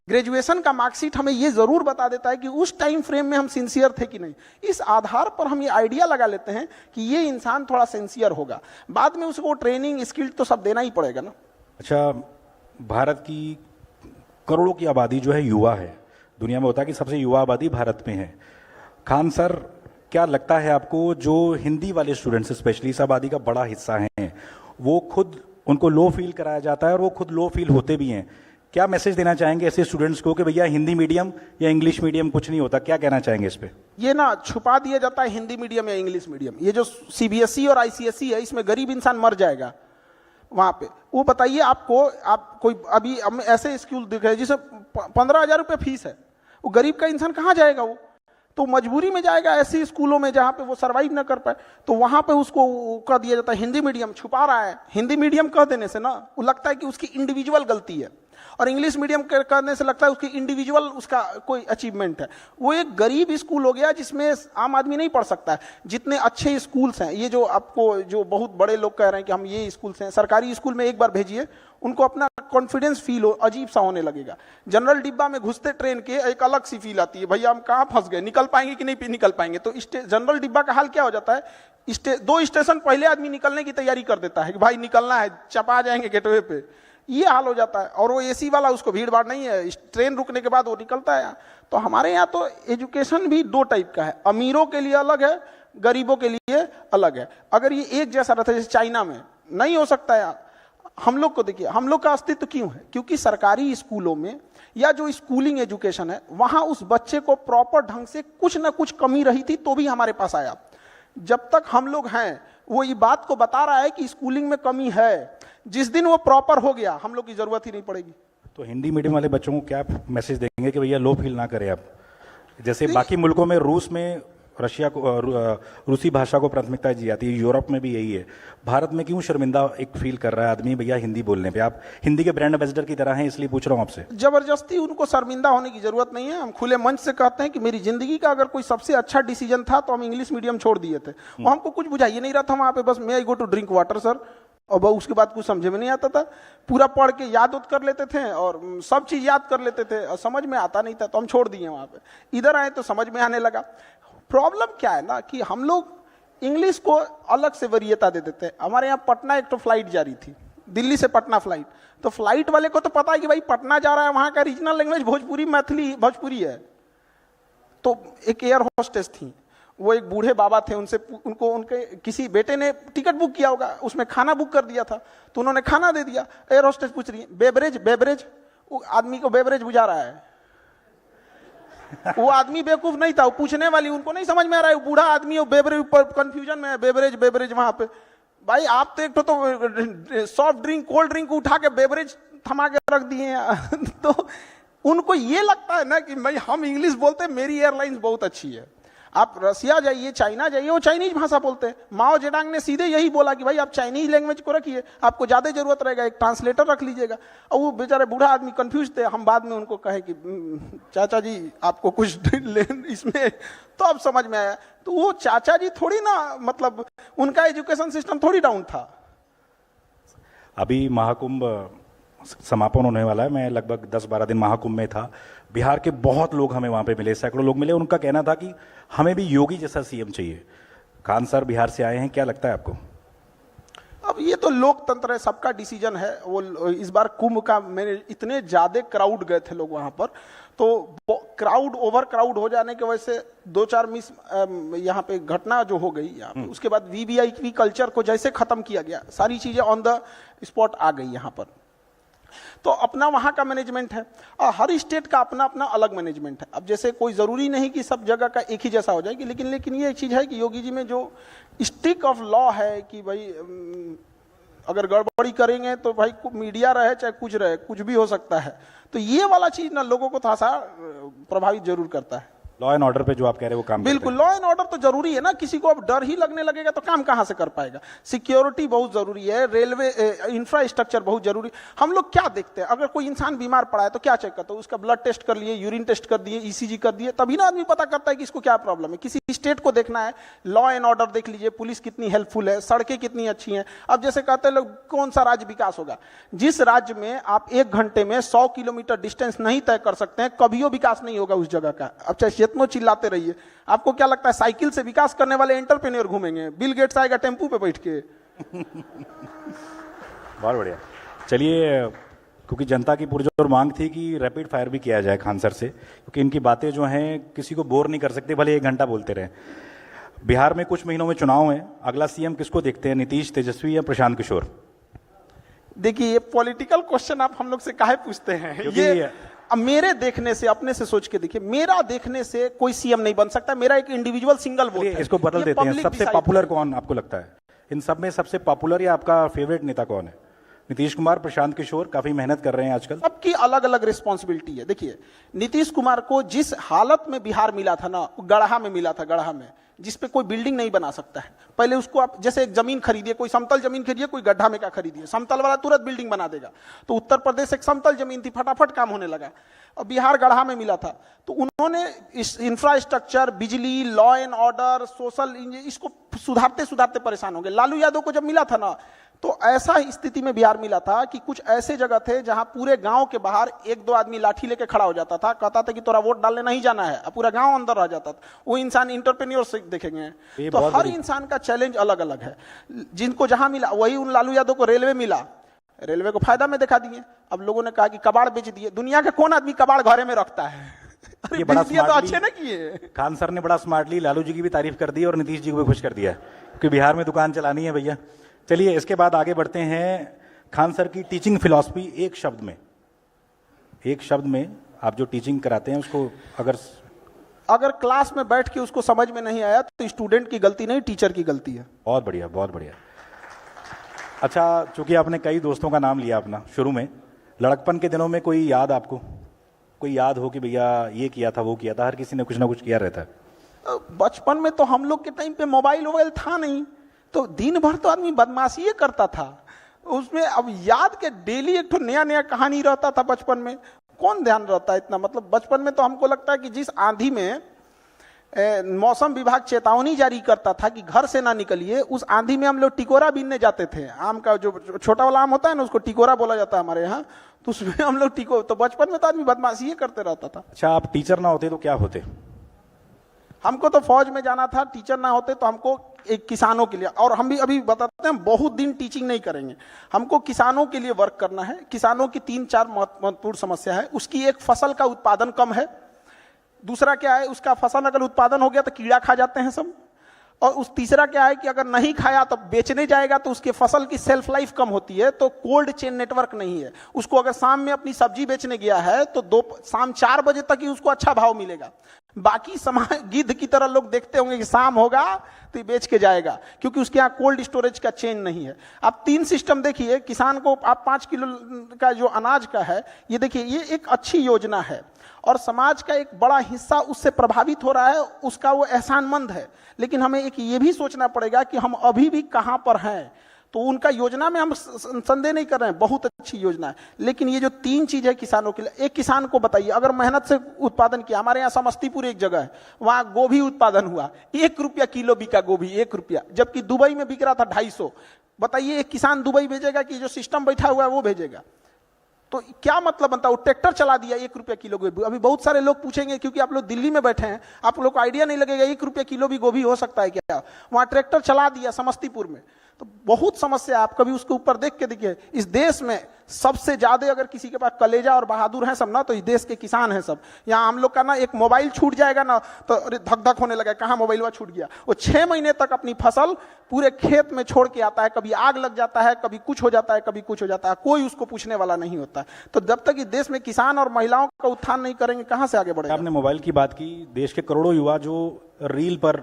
ग्रेजुएशन का मार्कशीट हमें ये जरूर बता देता है कि उस टाइम फ्रेम में हम सिंसियर थे कि नहीं। इस आधार पर हम ये आइडिया लगा लेते हैं कि ये इंसान थोड़ा सिंसियर होगा। बाद में उसको ट्रेनिंग स्किल तो सब देना ही पड़ेगा ना। अच्छा, भारत की करोड़ों की आबादी जो है युवा है। दुनिया में होता है कि सबसे युवा आबादी भारत में है। खान सर, क्या लगता है आपको, जो हिंदी वाले स्टूडेंट्स स्पेशली इस आबादी का बड़ा हिस्सा हैं, वो खुद उनको लो फील कराया जाता है और वो खुद लो फील होते भी हैं। क्या मैसेज देना चाहेंगे ऐसे स्टूडेंट्स को कि भैया हिंदी मीडियम या इंग्लिश मीडियम कुछ नहीं होता? क्या कहना चाहेंगे इस पे? ये ना छुपा दिया जाता है हिंदी मीडियम या इंग्लिश मीडियम। ये जो सीबीएसई और आईसीएसई है, इसमें गरीब इंसान मर जाएगा वहां पे। वो बताइए आपको, आप कोई अभी ऐसे स्कूल दिख रहे हैं जिसे 15,000 रुपये फीस है, वो गरीब का इंसान कहाँ जाएगा? वो तो मजबूरी में जाएगा ऐसे स्कूलों में जहां पे वो सरवाइव ना कर पाए। तो वहां पे उसको कह दिया जाता है हिंदी मीडियम। छुपा रहा है। हिंदी मीडियम कह देने से ना वो लगता है कि उसकी इंडिविजुअल गलती है, और इंग्लिश मीडियम करने से लगता है उसकी इंडिविजुअल उसका कोई अचीवमेंट है। वो एक गरीब स्कूल हो गया जिसमें आम आदमी नहीं पढ़ सकता है। जितने अच्छे स्कूल्स हैं, ये जो आपको जो बहुत बड़े लोग कह रहे हैं कि हम ये स्कूल्स हैं, सरकारी स्कूल में एक बार भेजिए, उनको अपना कॉन्फिडेंस फील हो अजीब सा होने लगेगा। जनरल डिब्बा में घुसते ट्रेन के एक अलग सी फील आती है, भैया हम कहाँ फंस गए, निकल पाएंगे कि नहीं निकल पाएंगे। तो जनरल डिब्बा का हाल क्या हो जाता है, 2 स्टेशन पहले आदमी निकलने की तैयारी कर देता है कि भाई निकलना है, चपा जाएंगे गेटवे पे, ये हाल हो जाता है। और वो एसी वाला, उसको भीड़ भाड़ नहीं है, ट्रेन रुकने के बाद वो निकलता है। तो हमारे यहाँ तो एजुकेशन भी 2 टाइप का है, अमीरों के लिए अलग है, गरीबों के लिए अलग है। अगर ये एक जैसा रहता है जैसे चाइना में, नहीं हो सकता यार। हम लोग को देखिए, हम लोग का अस्तित्व क्यों है? क्योंकि सरकारी स्कूलों में या जो स्कूलिंग एजुकेशन है, वहां उस बच्चे को प्रॉपर ढंग से कुछ ना कुछ कमी रही थी तो भी हमारे पास आया। जब तक हम लोग हैं, वो ये बात को बता रहा है कि स्कूलिंग में कमी है। जिस दिन वो प्रॉपर हो गया, हम लोग की जरूरत ही नहीं पड़ेगी। तो हिंदी मीडियम वाले बच्चों को क्या मैसेज देंगे कि भैया लो फील ना करें आप? जैसे बाकी मुल्कों में, रूस में रशिया को रूसी भाषा को प्राथमिकता दी जाती है, यूरोप में भी यही है। भारत में क्यों शर्मिंदा एक फील कर रहा है आदमी भैया हिंदी बोलने पे? आप हिंदी के ब्रांड एम्बेसडर की तरह हैं, इसलिए पूछ रहा हूं आपसे। जबरदस्ती उनको शर्मिंदा होने की जरूरत नहीं है। हम खुले मंच से कहते हैं कि मेरी जिंदगी का अगर कोई सबसे अच्छा डिसीजन था तो हम इंग्लिश मीडियम छोड़ दिए थे। वो हमको कुछ बुझाइए नहीं रहा था वहां पे, बस may I go to drink water sir, और उसके बाद कुछ समझ में नहीं आता था। पूरा पढ़ के याद कर लेते थे और सब चीज याद कर लेते थे, और समझ में आता नहीं था तो हम छोड़ दिए वहां पे। इधर आए तो समझ में आने लगा। प्रॉब्लम क्या है ना कि हम लोग इंग्लिश को अलग से वरीयता दे देते हैं। हमारे यहाँ पटना एक तो फ्लाइट जा रही थी, दिल्ली से पटना फ्लाइट, तो फ्लाइट वाले को तो पता है कि भाई पटना जा रहा है, वहां का रीजनल लैंग्वेज भोजपुरी, मैथिली भोजपुरी है। तो एक एयर होस्टेस थी, वो एक बूढ़े बाबा थे, उनके किसी बेटे ने टिकट बुक किया होगा, उसमें खाना बुक कर दिया था, तो उन्होंने खाना दे दिया। एयर होस्टेस पूछ रही है बेवरेज बेवरेज, वो आदमी को बेवरेज बुझा रहा है। वो आदमी बेवकूफ नहीं था, वो पूछने वाली उनको नहीं समझ में आ रहा है, वो बूढ़ा आदमी वो बेवरेज पर कंफ्यूजन में है, बेवरेज बेवरेज वहां पे। भाई आप तो एक तो सॉफ्ट ड्रिंक कोल्ड ड्रिंक उठा के बेवरेज थमा के रख दिए हैं। तो उनको ये लगता है ना कि भाई हम इंग्लिश बोलते हैं, मेरी एयरलाइंस बहुत अच्छी है। आप रसिया जाइए, चाइना जाइए, वो चाइनीज भाषा बोलते हैं। माओ जेडांग ने सीधे यही बोला कि भाई आप चाइनीज लैंग्वेज को रखिए, आपको ज्यादा जरूरत रहेगा, एक ट्रांसलेटर रख लीजिएगा। और वो बेचारे बूढ़ा आदमी कंफ्यूज थे। हम बाद में उनको कहे कि चाचा जी आपको कुछ इसमें, तो अब समझ में आया। तो वो चाचा जी थोड़ी ना, मतलब उनका एजुकेशन सिस्टम थोड़ी डाउन था। अभी महाकुंभ समापन होने वाला है, मैं लगभग 10-12 दिन महाकुंभ में था। बिहार के बहुत लोग हमें वहाँ पे मिले, सैकड़ों लोग मिले। उनका कहना था कि हमें भी योगी जैसा सीएम चाहिए। खान सर बिहार से आए हैं, क्या लगता है आपको? अब ये तो लोकतंत्र है, सबका डिसीजन है। वो इस बार कुंभ का मैंने इतने ज्यादा क्राउड गए थे लोग वहां पर, तो क्राउड ओवर क्राउड हो जाने की वजह से 2-4 मिस यहाँ पे घटना जो हो गई यहाँ पे, उसके बाद वीवीआईपी कल्चर को जैसे खत्म किया गया, सारी चीजें ऑन द स्पॉट आ गई यहाँ पर। तो अपना वहां का मैनेजमेंट है, और हर स्टेट का अपना अपना अलग मैनेजमेंट है। अब जैसे कोई जरूरी नहीं कि सब जगह का एक ही जैसा हो जाएगी, लेकिन ये एक चीज है कि योगी जी में जो स्टिक ऑफ लॉ है कि भाई अगर गड़बड़ी करेंगे तो भाई मीडिया रहे चाहे कुछ रहे, कुछ भी हो सकता है। तो ये वाला चीज ना लोगों को थोड़ा सा प्रभावित जरूर करता है। लॉ एंड ऑर्डर पे जो आप कह रहे हैं वो काम बिल्कुल, लॉ एंड ऑर्डर तो जरूरी है ना। किसी को अब डर ही लगने लगेगा तो काम कहां से कर पाएगा। सिक्योरिटी बहुत जरूरी है, रेलवे इंफ्रास्ट्रक्चर बहुत जरूरी। हम लोग क्या देखते हैं, अगर कोई इंसान बीमार पड़ा है तो क्या चेक करते हैं, उसका ब्लड टेस्ट कर लिए, यूरिन टेस्ट कर दिए, ईसीजी कर दिए, तभी ना आदमी पता करता है कि इसको क्या प्रॉब्लम है। किसी स्टेट को देखना है, लॉ एंड ऑर्डर देख लीजिए, पुलिस कितनी हेल्पफुल है, सड़कें कितनी अच्छी हैं। अब जैसे कहते हैं लोग कौन सा राज्य विकास होगा, जिस राज्य में आप 1 घंटे में 100 किलोमीटर डिस्टेंस नहीं तय कर सकते हैं, कभी विकास नहीं होगा उस जगह का। अब चाहे जितनो चिल्लाते रहिए, आपको क्या लगता है साइकिल से विकास करने वाले एंटरप्रेन्योर घूमेंगे? बिल गेट्स आएगा टेम्पू पे बैठ के। बहुत बढ़िया। चलिए, क्योंकि जनता की पुरजोर मांग थी कि रैपिड फायर भी किया जाए खान सर से, क्योंकि इनकी बातें जो हैं किसी को बोर नहीं कर सकती, भले 1 घंटा बोलते रहे। बिहार में कुछ महीनों में चुनाव है, अगला सीएम किसको देखते हैं, नीतीश, तेजस्वी या प्रशांत किशोर? देखिए, ये पॉलिटिकल क्वेश्चन आप हम लोग से काहे पूछते हैं? ये अब मेरे देखने से, अपने से सोच के देखिए, मेरा देखने से कोई सीएम नहीं बन सकता। मेरा एक इंडिविजुअल सिंगल वोट है। इसको बदल देते हैं, सबसे पॉपुलर कौन आपको लगता है इन सब में? सबसे पॉपुलर या आपका फेवरेट नेता कौन है? नीतीश कुमार, प्रशांत किशोर? काफी मेहनत कर रहे हैं आजकल। सबकी अलग अलग रिस्पॉन्सिबिलिटी है। देखिए, नीतीश कुमार को जिस हालत में बिहार मिला था ना, गढ़ा में मिला था, गढ़ा में, जिसपे कोई बिल्डिंग नहीं बना सकता है। पहले उसको आप जैसे एक जमीन खरीदिए, कोई समतल जमीन खरीदिए, कोई गड्ढा में का खरीदिए, समतल वाला तुरंत बिल्डिंग बना देगा। तो उत्तर प्रदेश एक समतल जमीन थी, फटाफट काम होने लगा। और बिहार गढ़ा में मिला था, तो उन्होंने इस इंफ्रास्ट्रक्चर, बिजली, लॉ एंड ऑर्डर, सोशल, इसको सुधारते सुधारते परेशान हो गए। लालू यादव को जब मिला था ना, तो ऐसा स्थिति में बिहार मिला था कि कुछ ऐसे जगह थे जहां पूरे गांव के बाहर 1-2 आदमी लाठी लेके खड़ा हो जाता था, कहता था कि तोरा वोट डालने नहीं जाना है, पूरा गांव अंदर रह जाता था। वो इंसान इंटरप्रेन्योर से देखेंगे तो हर इंसान का चैलेंज अलग अलग है। जिनको जहां मिला, वही उन लालू यादव को रेलवे मिला, रेलवे को फायदा में दिखा दिए। अब लोगों ने कहा कि कबाड़ बेच दिए। दुनिया के कौन आदमी कबाड़ घरे में रखता है? ये बड़ा तो अच्छे ना किए। खान सर ने बड़ा स्मार्टली लालू जी की भी तारीफ कर दी और नीतीश जी को भी खुश कर दिया, क्योंकि बिहार में दुकान चलानी है भैया। चलिए, इसके बाद आगे बढ़ते हैं। खान सर की टीचिंग फिलॉसफी, एक शब्द में आप जो टीचिंग कराते हैं उसको अगर क्लास में बैठ के उसको समझ में नहीं आया तो स्टूडेंट की गलती नहीं, टीचर की गलती है। बहुत बढ़िया, बहुत बढ़िया। अच्छा, चूंकि आपने कई दोस्तों का नाम लिया अपना शुरू में, लड़कपन के दिनों में कोई याद आपको, कोई याद हो कि भैया ये किया था, वो किया था? हर किसी ने कुछ ना कुछ किया रहता है। बचपन में तो हम लोग के टाइम पे मोबाइल वोबाइल था नहीं, तो दिन भर तो आदमी बदमाशी करता था उसमें। अब याद के डेली एक तो नया नया कहानी रहता था बचपन में, कौन ध्यान रहता है इतना। मतलब बचपन में तो हमको लगता है कि जिस आंधी में मौसम विभाग चेतावनी जारी करता था कि घर से ना निकलिए, उस आंधी में हम लोग टिकोरा बीनने जाते थे। आम का जो छोटा वाला आम होता है ना, उसको टिकोरा बोला जाता है हमारे यहाँ, तो उसमें हम लोग तो बचपन में तो आदमी बदमाशी करते रहता था। अच्छा, आप टीचर ना होते तो क्या होते? हमको तो फौज में जाना था। टीचर ना होते तो हमको एक किसानों के लिए, और हम भी अभी बताते हैं बहुत दिन टीचिंग नहीं करेंगे, हमको किसानों के लिए वर्क करना है। किसानों की 3-4 महत्वपूर्ण समस्या है। उसकी एक, फसल का उत्पादन कम है। दूसरा क्या है, उसका फसल अगर उत्पादन हो गया तो कीड़ा खा जाते हैं सब। और उस तीसरा क्या है कि अगर नहीं खाया तो बेचने जाएगा तो उसके फसल की सेल्फ लाइफ कम होती है, तो कोल्ड चेन नेटवर्क नहीं है। उसको अगर शाम में अपनी सब्जी बेचने गया है तो शाम 4 बजे तक ही उसको अच्छा भाव मिलेगा। बाकी समाज गिद्ध की तरह लोग देखते होंगे कि शाम होगा तो बेच के जाएगा, क्योंकि उसके यहाँ कोल्ड स्टोरेज का चेन नहीं है। आप 3 सिस्टम देखिए, किसान को आप 5 किलो का जो अनाज का है, ये देखिए, ये एक अच्छी योजना है और समाज का एक बड़ा हिस्सा उससे प्रभावित हो रहा है, उसका वो एहसानमंद है। लेकिन हमें एक ये भी सोचना पड़ेगा कि हम अभी भी कहां पर हैं। तो उनका योजना में हम संदेह नहीं कर रहे हैं, बहुत अच्छी योजना है, लेकिन ये जो 3 चीज है किसानों के लिए, एक किसान को बताइए अगर मेहनत से उत्पादन किया, हमारे यहाँ समस्तीपुर एक जगह है, वहां गोभी उत्पादन हुआ, 1 रुपया किलो बिका गोभी, 1 रुपया, जबकि दुबई में बिक रहा था 250। बताइए एक किसान दुबई भेजेगा कि जो सिस्टम बैठा हुआ है वो भेजेगा? तो क्या मतलब बनता है? वो ट्रैक्टर चला दिया, 1 रुपया किलो गोभी। अभी बहुत सारे लोग पूछेंगे, क्योंकि आप लोग दिल्ली में बैठे हैं, आप लोग को आइडिया नहीं लगेगा 1 रुपया किलो भी गोभी हो सकता है क्या। वहां ट्रैक्टर चला दिया समस्तीपुर में। तो बहुत समस्या, आप कभी उसके ऊपर देख के देखिए। इस देश में सबसे ज्यादा अगर किसी के पास कलेजा और बहादुर है सब ना, तो इस देश के किसान हैं सब। यहाँ हम लोग का ना एक मोबाइल छूट जाएगा ना तो धक धक होने लगा, कहाँ मोबाइल हुआ छूट गया। वो 6 महीने तक अपनी फसल पूरे खेत में छोड़ के आता है, कभी आग लग जाता है, कभी कुछ हो जाता है, कभी कुछ हो जाता है, कोई उसको पूछने वाला नहीं होता है। तो जब तक इस देश में किसान और महिलाओं का उत्थान नहीं करेंगे, कहां से आगे बढ़ेगा। आपने मोबाइल की बात की, देश के करोड़ों युवा जो रील पर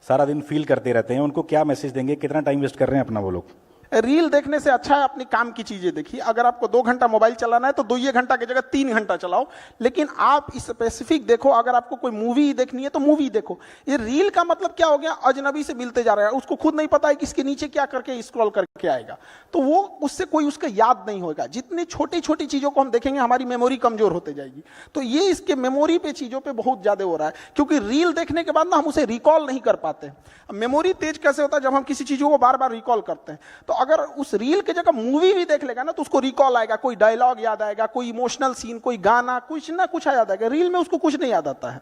सारा दिन फील करते रहते हैं, उनको क्या मैसेज देंगे? कितना टाइम वेस्ट कर रहे हैं अपना वो लोग? रील देखने से अच्छा है अपनी काम की चीजें देखिए। अगर आपको 2 घंटा मोबाइल चलाना है तो 2 घंटा की जगह 3 घंटा चलाओ, लेकिन आप स्पेसिफिक देखो। अगर आपको कोई मूवी देखनी है तो मूवी देखो। ये रील का मतलब क्या हो गया, अजनबी से मिलते जा रहा है, उसको खुद नहीं पता है कि इसके नीचे क्या करके स्क्रॉल करके आएगा, तो वो उससे कोई उसका याद नहीं होगा। जितनी छोटी छोटी चीजों को हम देखेंगे हमारी मेमोरी कमजोर होते जाएगी। तो ये इसके मेमोरी पे चीजों पे बहुत ज्यादा हो रहा है, क्योंकि रील देखने के बाद ना हम उसे रिकॉल नहीं कर पाते। मेमोरी तेज कैसे होता है, जब हम किसी चीजों को बार बार रिकॉल करते हैं। तो अगर उस रील की जगह मूवी भी देख लेगा ना तो उसको रिकॉल आएगा, कोई डायलॉग याद आएगा, कोई इमोशनल सीन, कोई गाना, कुछ ना कुछ याद आएगा। रील में उसको कुछ नहीं याद आता है।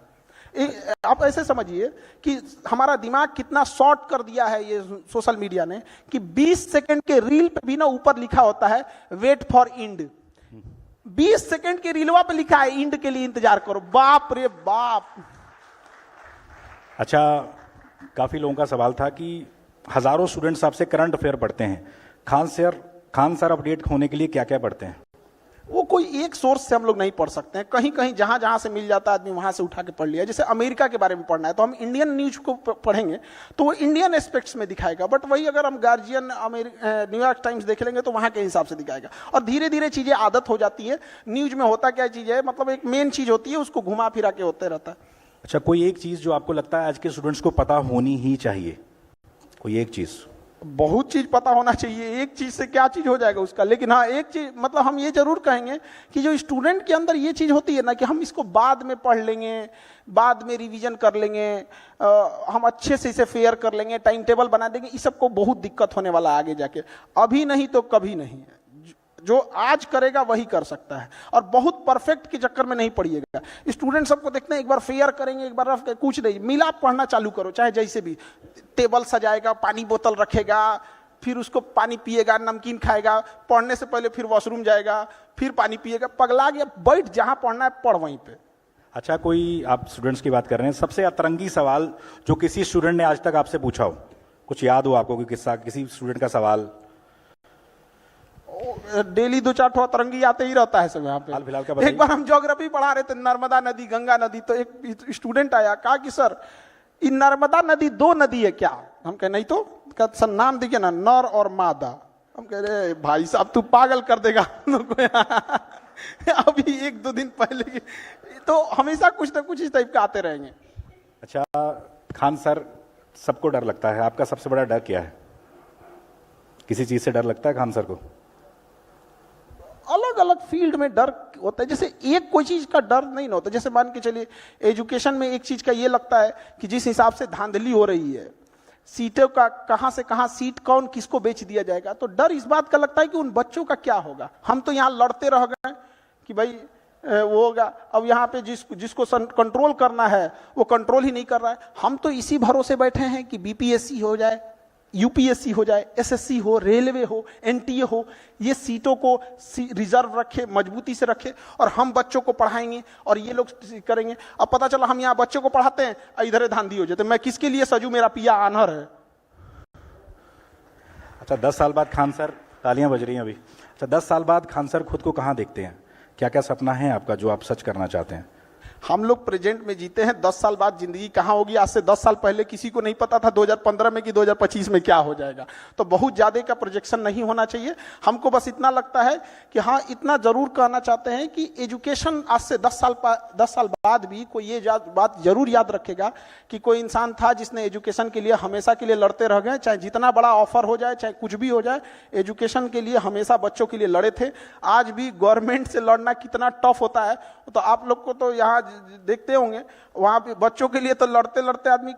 आप ऐसे समझिए कि हमारा दिमाग कितना शॉर्ट कर दिया है ये सोशल मीडिया ने, कि 20 सेकंड के रील पे भी ना ऊपर लिखा होता है वेट फॉर इंड। 20 सेकंड के रीलवा पे लिखा है इंड के लिए इंतजार करो। बाप रे बाप। अच्छा, काफी लोगों का सवाल था कि हजारों स्टूडेंट्स आपसे करंट अफेयर पढ़ते हैं, खान सर अपडेट होने के लिए क्या क्या पढ़ते हैं? वो कोई एक सोर्स से हम लोग नहीं पढ़ सकते हैं, कहीं कहीं जहां जहां से मिल जाता है आदमी वहां से उठा के पढ़ लिया। जैसे अमेरिका के बारे में पढ़ना है तो हम इंडियन न्यूज को पढ़ेंगे तो वो इंडियन एस्पेक्ट्स में दिखाएगा, बट वही अगर हम गार्जियन न्यूयॉर्क टाइम्स देख लेंगे तो वहां के हिसाब से दिखाएगा। और धीरे धीरे चीजें आदत हो जाती है। न्यूज में होता क्या चीज है, मतलब एक मेन चीज होती है, उसको घुमा फिरा के होते रहता है। अच्छा, कोई एक चीज जो आपको लगता है आज के स्टूडेंट्स को पता होनी ही चाहिए, कोई एक चीज? बहुत चीज पता होना चाहिए, एक चीज से क्या चीज हो जाएगा उसका। लेकिन हाँ, एक चीज मतलब हम ये जरूर कहेंगे कि जो स्टूडेंट के अंदर ये चीज होती है ना कि हम इसको बाद में पढ़ लेंगे, बाद में रिवीजन कर लेंगे, हम अच्छे से इसे फेयर कर लेंगे, टाइम टेबल बना देंगे, इस सबको बहुत दिक्कत होने वाला आगे जाके। अभी नहीं तो कभी नहीं है। जो आज करेगा वही कर सकता है, और बहुत परफेक्ट के चक्कर में नहीं पढ़िएगा। स्टूडेंट सबको देखते हैं एक बार फेयर करेंगे, एक बार रफ, कुछ नहीं मिला, पढ़ना चालू करो, चाहे जैसे भी। टेबल सजाएगा, पानी बोतल रखेगा, फिर उसको पानी पिएगा, नमकीन खाएगा, पढ़ने से पहले फिर वॉशरूम जाएगा, फिर पानी पिएगा, पगला गया। बैठ, जहां पढ़ना है पढ़ वहीं पे। अच्छा, कोई आप स्टूडेंट्स की बात कर रहे हैं, सबसे अतरंगी सवाल जो किसी स्टूडेंट ने आज तक आपसे पूछा हो, कुछ याद हो आपको? कोई किस्सा, किसी स्टूडेंट का सवाल? डेली 2-4 अतरंगी आते ही रहता है सब यहाँ पे। फिलहाल क्या बताइए? एक बार हम ज्योग्राफी पढ़ा रहे थे, नर्मदा नदी, गंगा नदी, तो एक स्टूडेंट आया, कहा कि सर इन नर्मदा नदी 2 नदी है क्या? हम कहे नहीं तो। कहते सर नाम देखिए ना, नर और मादा। हम कह रहे भाई साहब तू पागल कर देगा अभी 1-2 दिन पहले। तो हमेशा कुछ ना कुछ इस टाइप का आते रहेंगे। अच्छा, खान सर सबको डर लगता है, आपका सबसे बड़ा डर क्या है? किसी चीज से डर लगता है खान सर को? अलग अलग फील्ड में डर होता है, जैसे एक कोई चीज का डर नहीं होता। जैसे मान के चलिए एजुकेशन में एक चीज का ये लगता है कि जिस हिसाब से धांधली हो रही है, सीटों का कहां से कहां सीट कौन किसको बेच दिया जाएगा, तो डर इस बात का लगता है कि उन बच्चों का क्या होगा। हम तो यहाँ लड़ते रह गए कि भाई वो होगा, अब यहाँ पे जिसको कंट्रोल करना है वो कंट्रोल ही नहीं कर रहा है। हम तो इसी भरोसे बैठे हैं कि बीपीएससी हो जाए, यूपीएससी हो जाए, एसएससी हो, रेलवे हो, एनटीए हो, ये सीटों को रिजर्व रखे, मजबूती से रखे, और हम बच्चों को पढ़ाएंगे और ये लोग करेंगे। अब पता चला हम यहाँ बच्चों को पढ़ाते हैं, इधर धांधी हो जाते, मैं किसके लिए सजू, मेरा पिया आनहर है। अच्छा, 10 साल बाद खान सर, तालियां बज रही हैं अभी। अच्छा, 10 साल बाद खान सर खुद को कहाँ देखते हैं? क्या क्या सपना है आपका जो आप सच करना चाहते हैं? हम लोग प्रेजेंट में जीते हैं, 10 साल बाद जिंदगी कहाँ होगी आज से 10 साल पहले किसी को नहीं पता था 2015 में कि 2025 में क्या हो जाएगा। तो बहुत ज्यादा का प्रोजेक्शन नहीं होना चाहिए। हमको बस इतना लगता है कि हाँ, इतना जरूर कहना चाहते हैं कि एजुकेशन आज से 10 साल बाद भी कोई ये बात जरूर याद रखेगा कि कोई इंसान था जिसने एजुकेशन के लिए हमेशा के लिए लड़ते रह गए, चाहे जितना बड़ा ऑफर हो जाए, चाहे कुछ भी हो जाए, एजुकेशन के लिए हमेशा बच्चों के लिए लड़े थे। आज भी गवर्नमेंट से लड़ना कितना टफ होता है तो आप लोग को तो यहाँ देखते होंगे, वहां पे बच्चों के लिए तो लड़ते लड़ते आदमी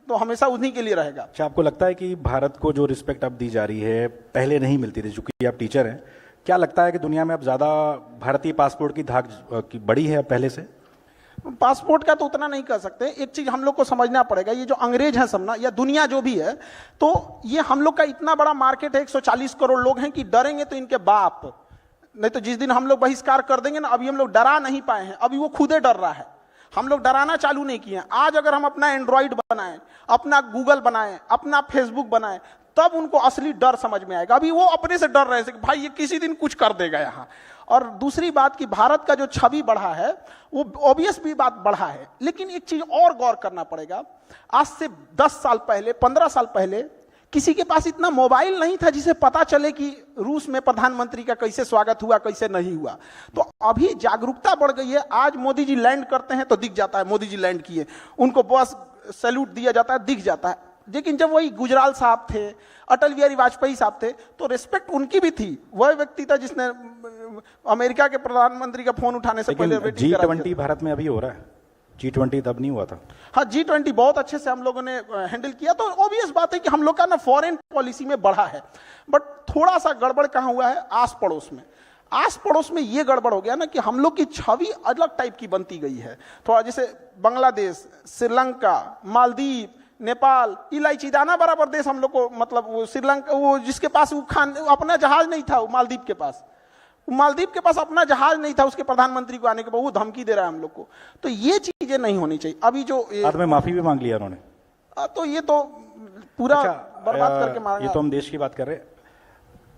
तो हमेशा उन्हीं के लिए रहेगा। अच्छा, आपको लगता है कि भारत को जो रिस्पेक्ट अब दी जा रही है पहले नहीं मिलती थी? चूंकि आप टीचर हैं, क्या लगता है कि दुनिया में अब ज्यादा भारतीय पासपोर्ट की धाक बढ़ी है पहले से? पासपोर्ट का तो उतना नहीं कर सकते। एक चीज हम लोग को समझना पड़ेगा, ये जो अंग्रेज है सब ना, या दुनिया जो भी है, तो ये हम लोग का इतना बड़ा मार्केट है, 140 करोड़ लोग हैं कि डरेंगे तो इनके बाप। नहीं तो जिस दिन हम लोग बहिष्कार कर देंगे ना, अभी हम लोग डरा नहीं पाए हैं, अभी वो खुदे डर रहा है। हम लोग डराना चालू नहीं किए हैं। आज अगर हम अपना एंड्रॉइड बनाएं, अपना गूगल बनाएं, अपना फेसबुक बनाएं, तब उनको असली डर समझ में आएगा। अभी वो अपने से डर रहे थे कि भाई ये किसी दिन कुछ कर देगा यहाँ। और दूसरी बात कि भारत का जो छवि बढ़ा है वो ऑब्वियस भी बात बढ़ा है, लेकिन एक चीज और गौर करना पड़ेगा। आज से 10 साल पहले, 15 साल पहले किसी के पास इतना मोबाइल नहीं था जिसे पता चले कि रूस में प्रधानमंत्री का कैसे स्वागत हुआ, कैसे नहीं हुआ। तो अभी जागरूकता बढ़ गई है। आज मोदी जी लैंड करते हैं तो दिख जाता है मोदी जी लैंड किए, उनको बस सैल्यूट दिया जाता है, दिख जाता है। लेकिन जब वही गुजराल साहब थे, अटल बिहारी वाजपेयी साहब थे, तो रिस्पेक्ट उनकी भी थी। वह व्यक्ति था जिसने अमेरिका के प्रधानमंत्री का फोन उठाने से पहले G20 भारत में अभी हो रहा है, G20 तब नहीं हुआ था। हाँ, G20 बहुत अच्छे से हम लोगों ने हैंडल किया। तो ऑब्वियस बात है कि हम लोग का ना फॉरेन पॉलिसी में बढ़ा है, बट थोड़ा सा गड़बड़ कहाँ हुआ है, आस पड़ोस में। आस पड़ोस में ये गड़बड़ हो गया ना कि हम लोग की छवि अलग टाइप की बनती गई है। थोड़ा जैसे बांग्लादेश, श्रीलंका, मालदीव, नेपाल, इलायची दाना बराबर देश हम लोग को, मतलब वो श्रीलंका, वो जिसके पास वो अपना जहाज नहीं था, वो मालदीव के पास अपना जहाज नहीं था, उसके प्रधानमंत्री को आने के बाद वो धमकी दे रहा है हम लोग को। तो ये चीजें नहीं होनी चाहिए। अभी जो बाद में माफी भी मांग लिया उन्होंने, तो ये तो पूरा बर्बाद करके मारा। ये तो हम देश की बात कर रहे हैं।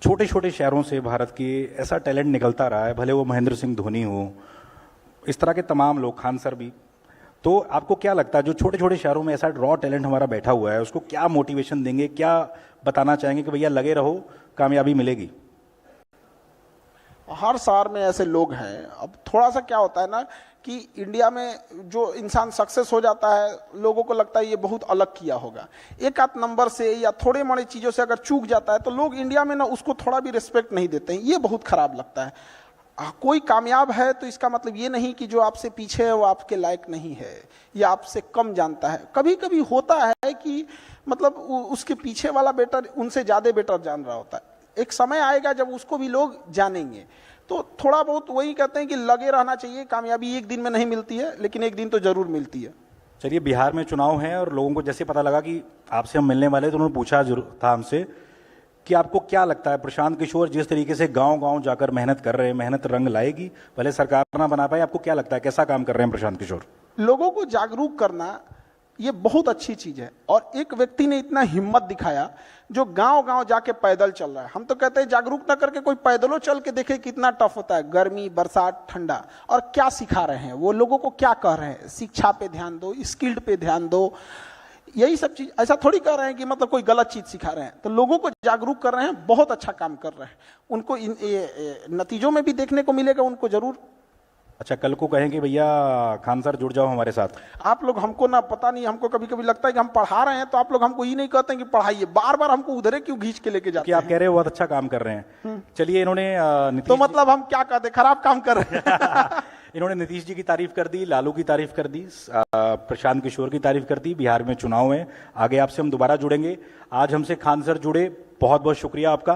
छोटे छोटे शहरों से भारत की ऐसा टैलेंट निकलता रहा है, भले वो महेंद्र सिंह धोनी हो, इस तरह के तमाम लोग, खान सर भी। तो आपको क्या लगता है जो छोटे छोटे शहरों में ऐसा रॉ टैलेंट हमारा बैठा हुआ है, उसको क्या मोटिवेशन देंगे, क्या बताना चाहेंगे कि भैया लगे रहो, कामयाबी मिलेगी? हर शहर में ऐसे लोग हैं। अब थोड़ा सा क्या होता है ना कि इंडिया में जो इंसान सक्सेस हो जाता है, लोगों को लगता है ये बहुत अलग किया होगा। एक आध नंबर से या थोड़े मोड़े चीज़ों से अगर चूक जाता है तो लोग इंडिया में ना उसको थोड़ा भी रिस्पेक्ट नहीं देते हैं। ये बहुत खराब लगता है। कोई कामयाब है तो इसका मतलब ये नहीं कि जो आपसे पीछे है वो आपके लायक नहीं है या आपसे कम जानता है। कभी कभी होता है कि मतलब उसके पीछे वाला बेटर उनसे ज़्यादा बेटर जान रहा होता है। एक समय आएगा जब उसको भी लोग जानेंगे। तो थोड़ा बहुत वही कहते हैं कि लगे रहना चाहिए। कामयाबी एक दिन में नहीं मिलती है, लेकिन एक दिन तो जरूर मिलती है। चलिए, बिहार में चुनाव है और लोगों को जैसे पता लगा कि आपसे हम मिलने वाले, तो उन्होंने पूछा जरूर था हमसे कि आपको क्या लगता है प्रशांत किशोर जिस तरीके से गांव गांव जाकर मेहनत कर रहे हैं, मेहनत रंग लाएगी? भले सरकार ना बना पाए, आपको क्या लगता है कैसा काम कर रहे हैं प्रशांत किशोर? लोगों को जागरूक करना ये बहुत अच्छी चीज है। और एक व्यक्ति ने इतना हिम्मत दिखाया जो गांव गांव जाके पैदल चल रहा है। हम तो कहते हैं जागरूक ना करके कोई पैदलों चल के देखे कितना टफ होता है, गर्मी, बरसात, ठंडा। और क्या सिखा रहे हैं वो, लोगों को क्या कह रहे हैं, शिक्षा पे ध्यान दो, स्किल्ड पे ध्यान दो, यही सब चीज। ऐसा थोड़ी कह रहे हैं कि मतलब कोई गलत चीज सिखा रहे हैं। तो लोगों को जागरूक कर रहे हैं, बहुत अच्छा काम कर रहे हैं। उनको नतीजों में भी देखने को मिलेगा, उनको जरूर। अच्छा, कल को कहेंगे भैया खान सर जुड़ जाओ हमारे साथ। आप लोग हमको ना, पता नहीं, हमको कभी कभी लगता है कि हम पढ़ा रहे हैं तो आप लोग हमको ये नहीं कहते हैं कि पढ़ाइए, बार बार हमको उधरे क्यों खींच के लेके जाते हैं? आप कह रहे हो बहुत अच्छा काम कर रहे हैं। चलिए, इन्होंने तो मतलब हम क्या कहते, खराब काम कर रहे हैं? इन्होंने नीतीश जी की तारीफ कर दी, लालू की तारीफ कर दी, प्रशांत किशोर की तारीफ कर दी। बिहार में चुनाव है, आगे आपसे हम दोबारा जुड़ेंगे। आज हमसे खान सर जुड़े, बहुत बहुत शुक्रिया आपका।